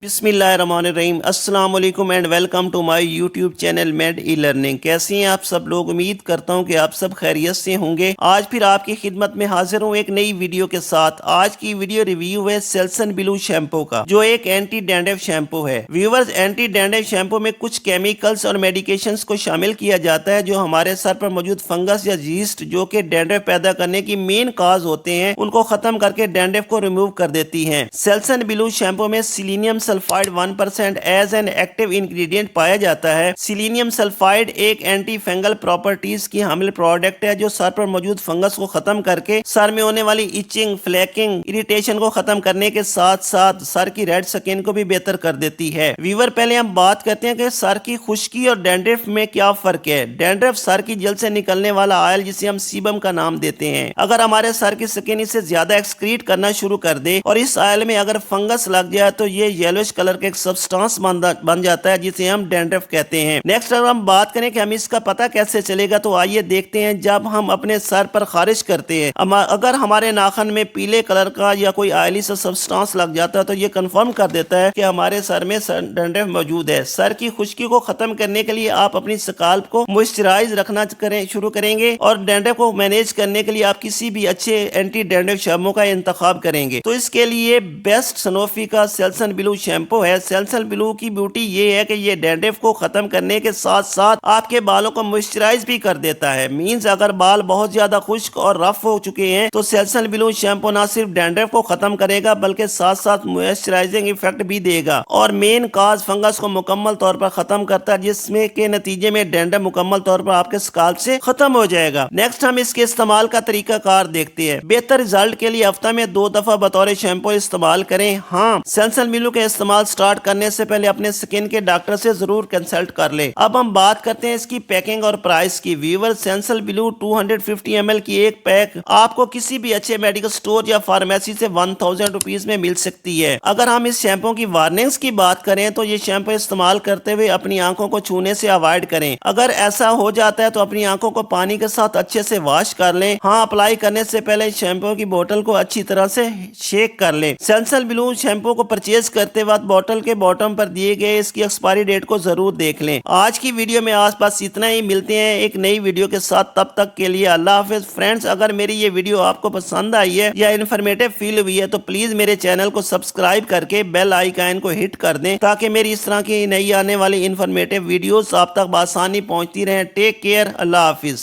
बिस्मिल्लाहिर्रहमानिर्रहीम अस्सलाम वालेकुम and welcome to my YouTube channel med e learning. कैसे हैं आप सब लोग? उम्मीद करता हूं कि आप सब खैरियत से होंगे। आज फिर आपकी खिदमत में हाजिर हूं एक नई वीडियो के साथ। आज की वीडियो रिव्यू है सेल्सन ब्लू शैम्पू का, जो एक एंटी डैंड्रफ शैम्पू है। व्यूवर्स, एंटी डैंड्रफ शैम्पू में कुछ केमिकल्स और मेडिकेशंस को शामिल किया जाता है जो हमारे सर पर मौजूद फंगस या जीस्ट जो कि डैंड्रफ पैदा करने की मेन काज होते हैं, उनको खत्म करके डैंड्रफ को रिमूव कर देती है। सेल्सन ब्लू शैम्पू में selenium sulphide 1% as an active ingredient पाया जाता है। सिलीनियम सल्फाइड एक एंटी फंगल प्रॉपर्टीज की हामिल प्रोडक्ट है जो सर पर मौजूद फंगस को खत्म करके सर में होने वाली इचिंग, फ्लैकिंग, इरिटेशन को खत्म करने के साथ साथ सर की रेड स्किन को भी बेहतर कर देती है। व्यूवर, पहले हम बात करते हैं कि सर की खुश्की और डैंड्रफ में क्या फर्क है। डैंड्रफ सर की जल्द से निकलने वाला ऑयल जिसे हम सीबम का नाम देते हैं। अगर हमारे सर की स्किन इसे ज्यादा एक्सक्रीट करना शुरू कर दे और इस ऑयल में अगर फंगस लग जाए तो ये येलोइश कलर का एक सब्सटेंस बन जाता है जिसे हम डैंड्रफ कहते हैं। नेक्स्ट अगर हम बात करें कि हम इसका पता कैसे चलेगा, तो आइए देखते हैं। जब हम अपने सर पर खारिश करते हैं, अगर हमारे नाखून में पीले कलर का या कोई ऑयली सा सब्सटेंस लग जाता है तो ये कंफर्म कर देता है कि हमारे सर में डैंड्रफ मौजूद है। सर की खुश्की को खत्म करने के लिए आप अपनी स्काल्प को मॉइस्चराइज रखना शुरू करेंगे और डैंड्रफ को मैनेज करने के लिए आप किसी भी अच्छे एंटी डैंड्रफ शैम्पू का इंतखाब करेंगे। तो इसके लिए बेस्ट सनोफी का सेल्सन ब्लू शैम्पू है। सेल्सन ब्लू की ब्यूटी ये है कि ये डैंड्रफ को खत्म करने के साथ साथ आपके बालों को मॉइस्चराइज भी कर देता है। मींस अगर बाल बहुत ज्यादा खुश्क और रफ हो चुके हैं तो सेल्सन ब्लू शैम्पू ना सिर्फ डैंड्रफ को खत्म करेगा बल्कि साथ साथ मॉइस्चराइजिंग इफेक्ट भी देगा और मेन काज फंगस को मुकम्मल तौर पर खत्म करता है, जिसमें के नतीजे में डैंड्रफ मुकम्मल तौर पर आपके स्काल्प से खत्म हो जाएगा। नेक्स्ट हम इसके इस्तेमाल का तरीका कार देखते हैं। बेहतर रिजल्ट के लिए हफ्ता में 2 दफा बतौर शैम्पू इस्तेमाल करें। हाँ, सेल्सन ब्लू का इस्तेमाल स्टार्ट करने से पहले अपने स्किन के डॉक्टर से जरूर कंसल्ट कर ले। अब हम बात करते हैं इसकी पैकिंग और प्राइस की। व्यूअर, सेल्सन ब्लू 250 ml की एक पैक आपको किसी भी अच्छे मेडिकल स्टोर या फार्मेसी से 1000 रुपीज में मिल सकती है। अगर हम इस शैम्पू की वार्निंग्स की बात करें तो ये शैम्पू इस्तेमाल करते हुए अपनी आंखों को छूने से अवॉइड करें। अगर ऐसा हो जाता है तो अपनी आंखों को पानी के साथ अच्छे से वॉश कर लें। हाँ, अप्लाई करने से पहले शैम्पू की बोतल को अच्छी तरह से शेक कर लें। सेल्सन ब्लू शैम्पू को परचेज करते वक्त बोतल के बॉटम पर दिए गए इसकी एक्सपायरी डेट को जरूर देख लें। आज की वीडियो में आसपास इतना ही। मिलते हैं एक नई वीडियो के साथ, तब तक के लिए अल्लाह हाफिज। फ्रेंड्स, अगर मेरी ये वीडियो आपको पसंद आई है या इन्फॉर्मेटिव फील हुई है तो प्लीज मेरे चैनल को सब्सक्राइब करके बेल आइकन को हिट कर दें ताकि मेरी इस तरह की नई आने वाली इन्फॉर्मेटिव वीडियोस आप तक आसानी पहुंचती रहें। टेक केयर, अल्लाह हाफिज।